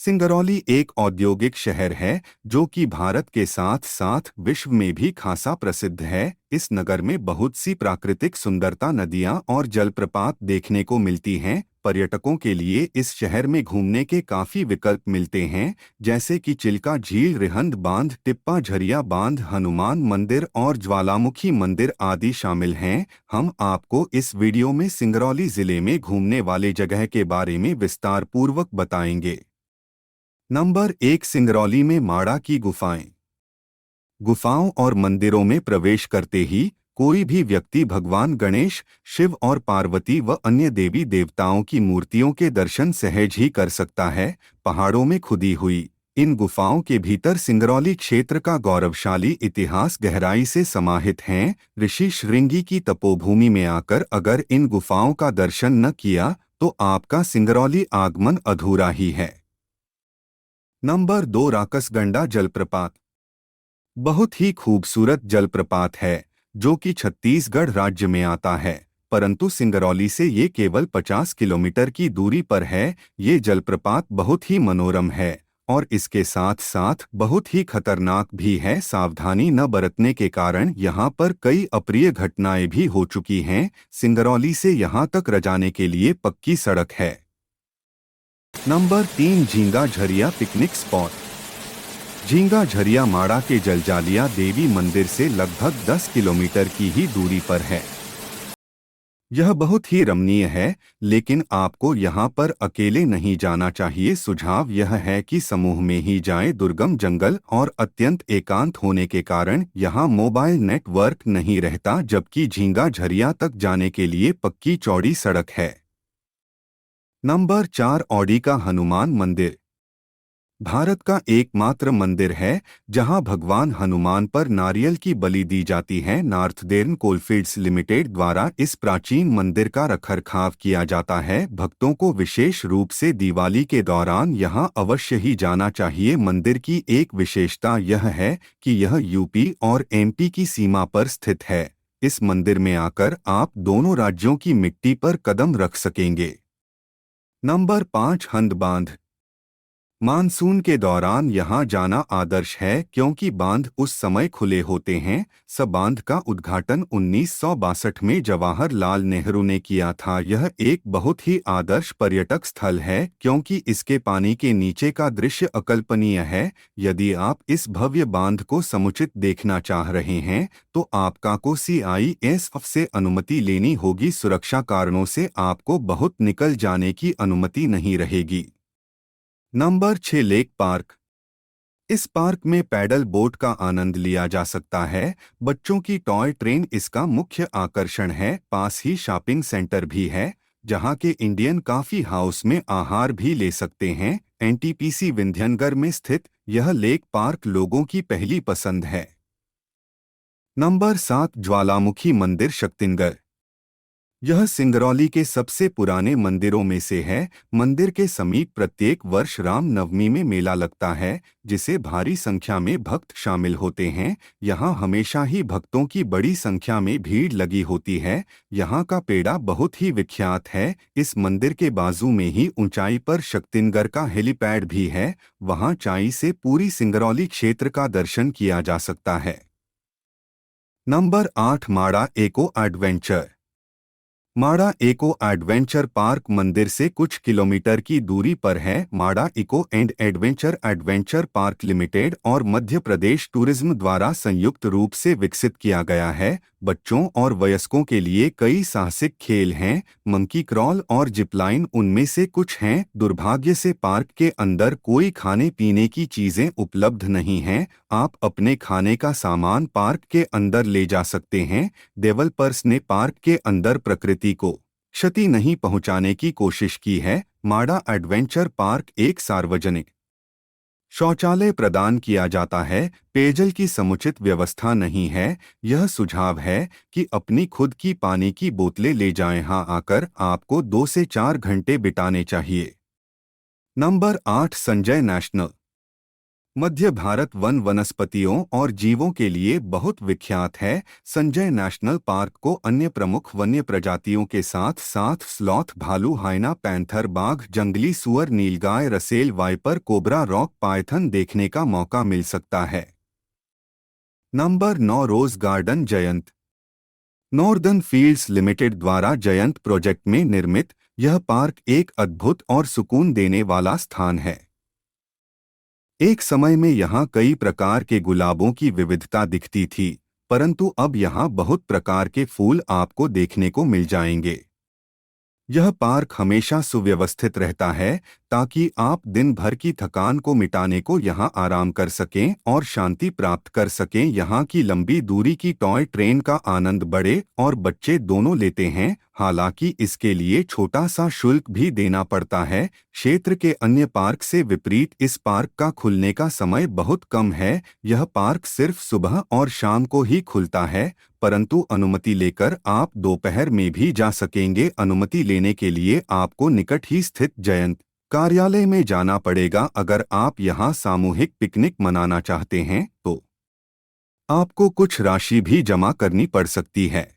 सिंगरौली एक औद्योगिक शहर है जो कि भारत के साथ साथ विश्व में भी खासा प्रसिद्ध है। इस नगर में बहुत सी प्राकृतिक सुंदरता, नदियां और जलप्रपात देखने को मिलती हैं। पर्यटकों के लिए इस शहर में घूमने के काफी विकल्प मिलते हैं, जैसे कि चिल्का झील, रिहंद बांध, टिप्पा झरिया बांध, हनुमान मंदिर और ज्वालामुखी मंदिर आदि शामिल हैं। हम आपको इस वीडियो में सिंगरौली जिले में घूमने वाले जगह के बारे में विस्तार पूर्वक बताएंगे। नंबर 1, सिंगरौली में माड़ा की गुफाएं। गुफाओं और मंदिरों में प्रवेश करते ही कोई भी व्यक्ति भगवान गणेश, शिव और पार्वती व अन्य देवी देवताओं की मूर्तियों के दर्शन सहज ही कर सकता है। पहाड़ों में खुदी हुई इन गुफाओं के भीतर सिंगरौली क्षेत्र का गौरवशाली इतिहास गहराई से समाहित है। ऋषि श्रृंगी की तपोभूमि में आकर अगर इन गुफाओं का दर्शन न किया तो आपका सिंगरौली आगमन अधूरा ही है। नंबर 2, राकसगंडा जलप्रपात। बहुत ही खूबसूरत जलप्रपात है जो कि छत्तीसगढ़ राज्य में आता है, परंतु सिंगरौली से ये केवल 50 किलोमीटर की दूरी पर है। ये जलप्रपात बहुत ही मनोरम है और इसके साथ साथ बहुत ही खतरनाक भी है। सावधानी न बरतने के कारण यहाँ पर कई अप्रिय घटनाएं भी हो चुकी हैं। सिंगरौली से यहाँ तक जाने के लिए पक्की सड़क है। नंबर 3, झींगा झरिया पिकनिक स्पॉट। झींगा झरिया माड़ा के जलजालिया देवी मंदिर से लगभग 10 किलोमीटर की ही दूरी पर है। यह बहुत ही रमणीय है, लेकिन आपको यहाँ पर अकेले नहीं जाना चाहिए। सुझाव यह है कि समूह में ही जाएं। दुर्गम जंगल और अत्यंत एकांत होने के कारण यहाँ मोबाइल नेटवर्क नहीं रहता, जबकि झींगा झरिया तक जाने के लिए पक्की चौड़ी सड़क है। नंबर 4, औडी का हनुमान मंदिर। भारत का एकमात्र मंदिर है जहां भगवान हनुमान पर नारियल की बलि दी जाती है। नॉर्थर्न कोलफील्ड्स लिमिटेड द्वारा इस प्राचीन मंदिर का रखरखाव किया जाता है। भक्तों को विशेष रूप से दिवाली के दौरान यहां अवश्य ही जाना चाहिए। मंदिर की एक विशेषता यह है कि यह यूपी और एमपी की सीमा पर स्थित है। इस मंदिर में आकर आप दोनों राज्यों की मिट्टी पर कदम रख सकेंगे। नंबर 5, हंद बांध। मानसून के दौरान यहां जाना आदर्श है क्योंकि बांध उस समय खुले होते हैं। बांध का उद्घाटन 1962 में जवाहरलाल नेहरू ने किया था। यह एक बहुत ही आदर्श पर्यटक स्थल है क्योंकि इसके पानी के नीचे का दृश्य अकल्पनीय है। यदि आप इस भव्य बांध को समुचित देखना चाह रहे हैं तो आपको CISF से अनुमति लेनी होगी। सुरक्षा कारणों से आपको बहुत निकल जाने की अनुमति नहीं रहेगी। Number 6, lake park. इस पार्क में पैडल बोट का आनंद लिया जा सकता है। बच्चों की टॉय ट्रेन इसका मुख्य आकर्षण है। पास ही शॉपिंग सेंटर भी है जहां के इंडियन कॉफी हाउस में आहार भी ले सकते हैं। NTPC विंध्यनगर में स्थित यह लेक पार्क लोगों की पहली पसंद है। नंबर 7, ज्वालामुखी मंदिर शक्तिनगर। यह सिंगरौली के सबसे पुराने मंदिरों में से है। मंदिर के समीप प्रत्येक वर्ष राम नवमी में मेला लगता है जिसे भारी संख्या में भक्त शामिल होते हैं। यहाँ हमेशा ही भक्तों की बड़ी संख्या में भीड़ लगी होती है। यहाँ का पेड़ा बहुत ही विख्यात है। इस मंदिर के बाजू में ही ऊंचाई पर शक्तिनगर का हेलीपैड भी है। वहाँ ऊंचाई से पूरी सिंगरौली क्षेत्र का दर्शन किया जा सकता है। Number 8, Mada eco adventure. Mada eco adventure park मंदिर से कुछ किलोमीटर की दूरी पर है। Mada eco and adventure park limited और मध्य प्रदेश टूरिज्म द्वारा संयुक्त रूप से विकसित किया गया है। बच्चों और वयस्कों के लिए कई साहसिक खेल हैं। मंकी क्रॉल और जिपलाइन उनमें से कुछ हैं। दुर्भाग्य से पार्क के अंदर कोई खाने पीने की चीजें उपलब्ध नहीं हैं। आप अपने खाने का सामान पार्क के अंदर ले जा सकते हैं। डेवलपर्स ने पार्क के अंदर प्रकृति को क्षति नहीं पहुंचाने की कोशिश की है। माड़ा एडवेंचर पार्क एक सार्वजनिक शौचालय प्रदान किया जाता है। पेयजल की समुचित व्यवस्था नहीं है। यह सुझाव है कि अपनी खुद की पानी की बोतलें ले जाएं। यहाँ आकर आपको 2 से 4 घंटे बिताने चाहिए। नंबर 8, संजय नेशनल मध्य भारत वन वनस्पतियों और जीवों के लिए बहुत विख्यात है। संजय नेशनल पार्क को अन्य प्रमुख वन्य प्रजातियों के साथ साथ स्लॉथ, भालू, हाइना, पैंथर, बाघ, जंगली सुअर, नीलगाय, Russell, viper, cobra, rock python देखने का मौका मिल सकता है। Number 9, rose garden Jayant. Northern Fields Limited द्वारा जयंत प्रोजेक्ट में निर्मित यह पार्क एक अद्भुत और सुकून देने वाला स्थान है। एक समय में यहाँ कई प्रकार के गुलाबों की विविधता दिखती थी, परंतु अब यहाँ बहुत प्रकार के फूल आपको देखने को मिल जाएंगे। यह पार्क हमेशा सुव्यवस्थित रहता है ताकि आप दिन भर की थकान को मिटाने को यहाँ आराम कर सकें और शांति प्राप्त कर सकें। यहाँ की लंबी दूरी की टॉय ट्रेन का आनंद बड़े और बच्चे दोनों लेते हैं, हालांकि इसके लिए छोटा सा शुल्क भी देना पड़ता है। क्षेत्र के अन्य पार्क से विपरीत इस पार्क का खुलने का समय बहुत कम है। यह पार्क सिर्फ सुबह और शाम को ही खुलता है, परंतु अनुमति लेकर आप दोपहर में भी जा सकेंगे। अनुमति लेने के लिए आपको निकट ही स्थित जयंत कार्यालय में जाना पड़ेगा। अगर आप यहां सामूहिक पिकनिक मनाना चाहते हैं तो आपको कुछ राशि भी जमा करनी पड़ सकती है।